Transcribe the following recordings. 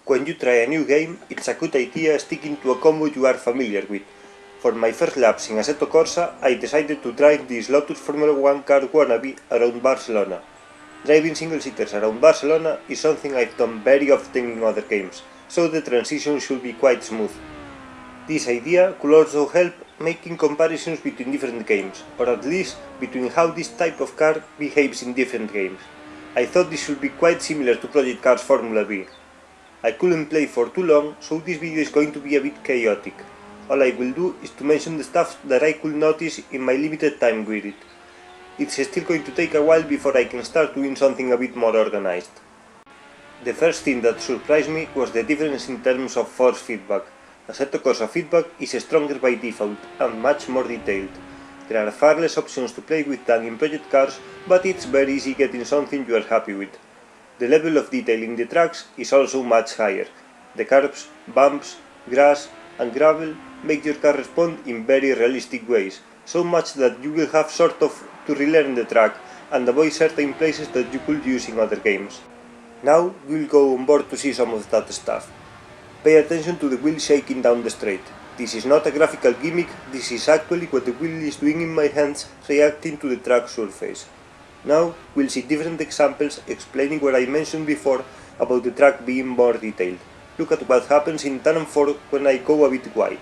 When you try a new game, it's a good idea sticking to a combo you are familiar with. For my first laps in Assetto Corsa, I decided to drive this Lotus Formula 1 car wannabe around Barcelona. Driving single-seaters around Barcelona is something I've done very often in other games, so the transition should be quite smooth. This idea could also help making comparisons between different games, or at least between how this type of car behaves in different games. I thought this should be quite similar to Project Cars Formula B. I couldn't play for too long, so this video is going to be a bit chaotic. All I will do is to mention the stuff that I could notice in my limited time with it. It's still going to take a while before I can start doing something a bit more organized. The first thing that surprised me was the difference in terms of force feedback. Assetto Corsa feedback is stronger by default and much more detailed. There are far less options to play with than in Project Cars, but it's very easy getting something you are happy with. The level of detail in the tracks is also much higher. The curbs, bumps, grass and gravel make your car respond in very realistic ways, so much that you will have sort of to relearn the track and avoid certain places that you could use in other games. Now we'll go on board to see some of that stuff. Pay attention to the wheel shaking down the straight. This is not a graphical gimmick, this is actually what the wheel is doing in my hands reacting to the track surface. Now we'll see different examples explaining what I mentioned before about the track being more detailed. Look at what happens in turn 4 when I go a bit wide.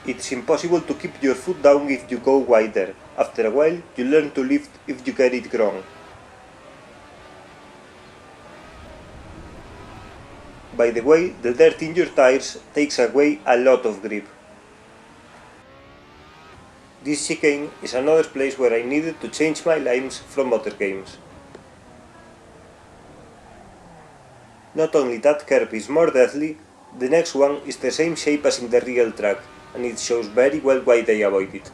It's impossible to keep your foot down if you go wider. After a while, you learn to lift if you get it wrong. By the way, the dirt in your tires takes away a lot of grip. This chicane is another place where I needed to change my lines from other games. Not only that curve is more deadly, the next one is the same shape as in the real track, and it shows very well why they avoid it.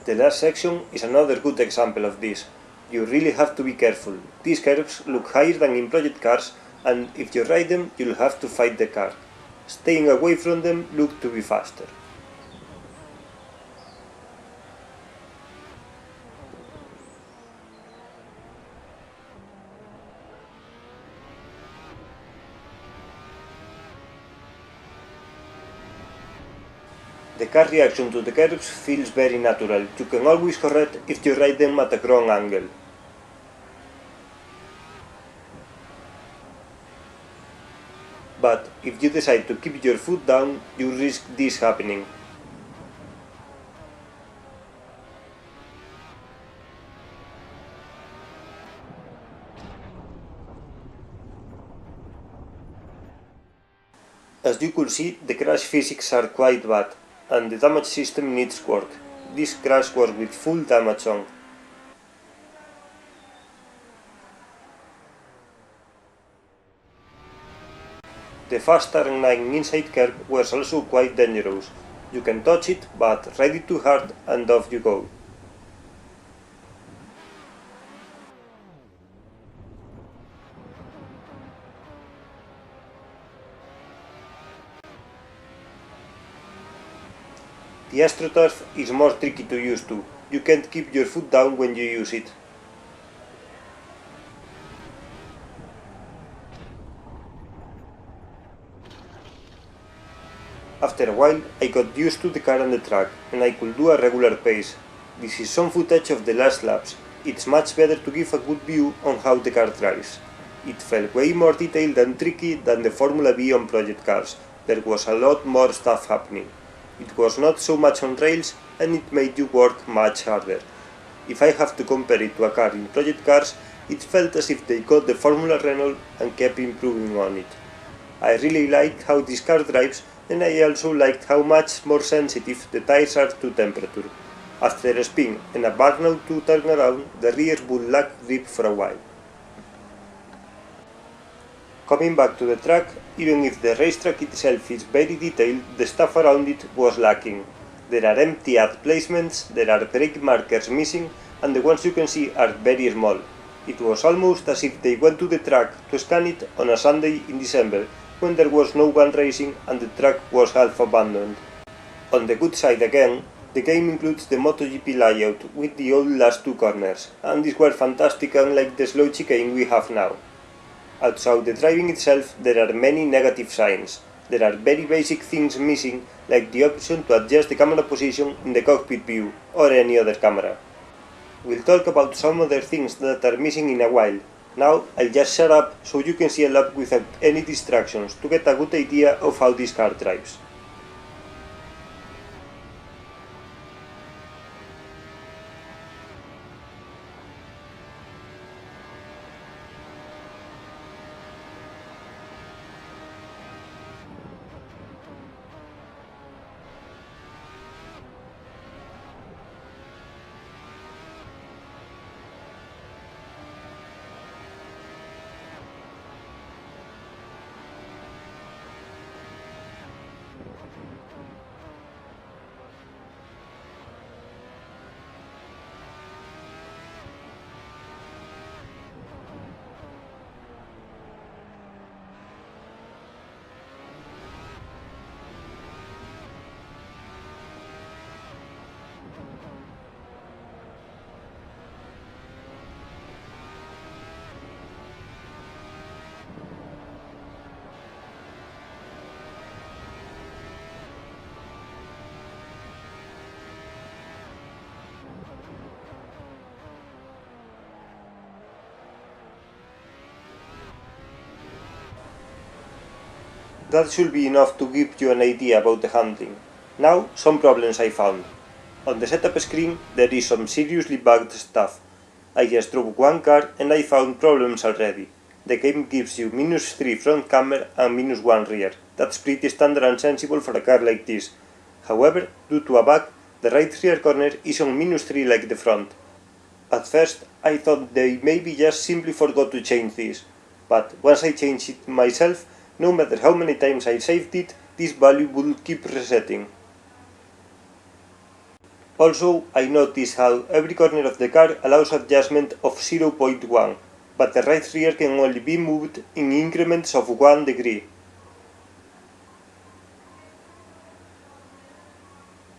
The last section is another good example of this. You really have to be careful. These curves look higher than in Project Cars, and if you ride them, you'll have to fight the car. Staying away from them looks to be faster. The car reaction to the curves feels very natural. You can always correct if you ride them at a wrong angle. But if you decide to keep your foot down, you risk this happening. As you could see, the crash physics are quite bad, and the damage system needs work. This crash was with full damage on. The fast turn 9 inside curve was also quite dangerous. You can touch it, but ride it too hard and off you go. The AstroTurf is more tricky to use too. You can't keep your foot down when you use it. After a while, I got used to the car and the track, and I could do a regular pace. This is some footage of the last laps. It's much better to give a good view on how the car drives. It felt way more detailed and tricky than the Formula B on Project Cars. There was a lot more stuff happening. It was not so much on rails, and it made you work much harder. If I have to compare it to a car in Project Cars, it felt as if they got the formula Renault and kept improving on it. I really liked how this car drives, and I also liked how much more sensitive the tires are to temperature. After a spin and a burnout to turn around, the rear would lack grip for a while. Coming back to the track, even if the racetrack itself is very detailed, the stuff around it was lacking. There are empty ad placements, there are brake markers missing, and the ones you can see are very small. It was almost as if they went to the track to scan it on a Sunday in December, when there was no one racing and the track was half abandoned. On the good side again, the game includes the MotoGP layout with the old last two corners, and these were fantastic unlike the slow chicane we have now. Outside the driving itself, there are many negative signs. There are very basic things missing, like the option to adjust the camera position in the cockpit view, or any other camera. We'll talk about some other things that are missing in a while. Now, I'll just shut up so you can see a lap without any distractions to get a good idea of how this car drives. That should be enough to give you an idea about the handling. Now, some problems I found. On the setup screen, there is some seriously bugged stuff. I just drove one car and I found problems already. The game gives you -3 front camera and -1 rear. That's pretty standard and sensible for a car like this. However, due to a bug, the right rear corner is on -3 like the front. At first, I thought they maybe just simply forgot to change this. But once I changed it myself, no matter how many times I saved it, this value will keep resetting. Also, I noticed how every corner of the car allows adjustment of 0.1, but the right rear can only be moved in increments of 1 degree.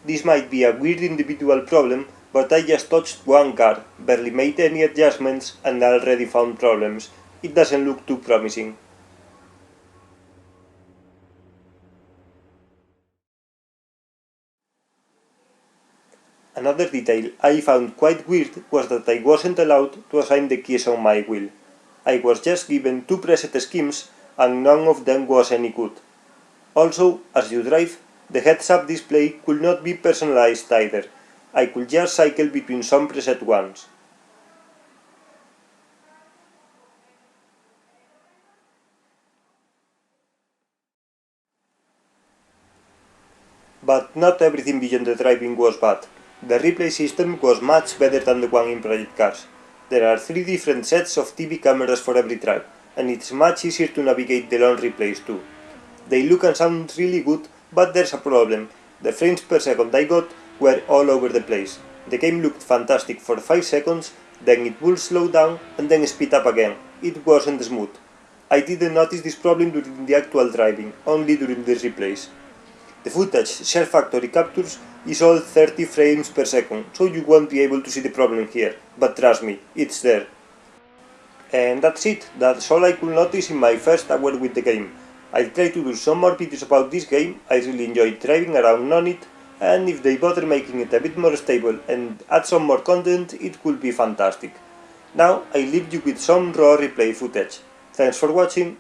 This might be a weird individual problem, but I just touched one car, barely made any adjustments, and already found problems. It doesn't look too promising. Another detail I found quite weird was that I wasn't allowed to assign the keys on my wheel. I was just given 2 preset schemes and none of them was any good. Also, as you drive, the heads-up display could not be personalized either. I could just cycle between some preset ones. But not everything beyond the driving was bad. The replay system was much better than the one in Project Cars. There are 3 different sets of TV cameras for every track, and it's much easier to navigate the long replays too. They look and sound really good, but there's a problem. The frames per second I got were all over the place. The game looked fantastic for 5 seconds, then it would slow down and then speed up again. It wasn't smooth. I didn't notice this problem during the actual driving, only during the replays. The footage Share Factory captures is all 30 frames per second, so you won't be able to see the problem here, but trust me, it's there. And that's it, that's all I could notice in my first hour with the game. I'll try to do some more videos about this game. I really enjoyed driving around on it, and if they bother making it a bit more stable and add some more content, it could be fantastic. Now I leave you with some raw replay footage. Thanks for watching.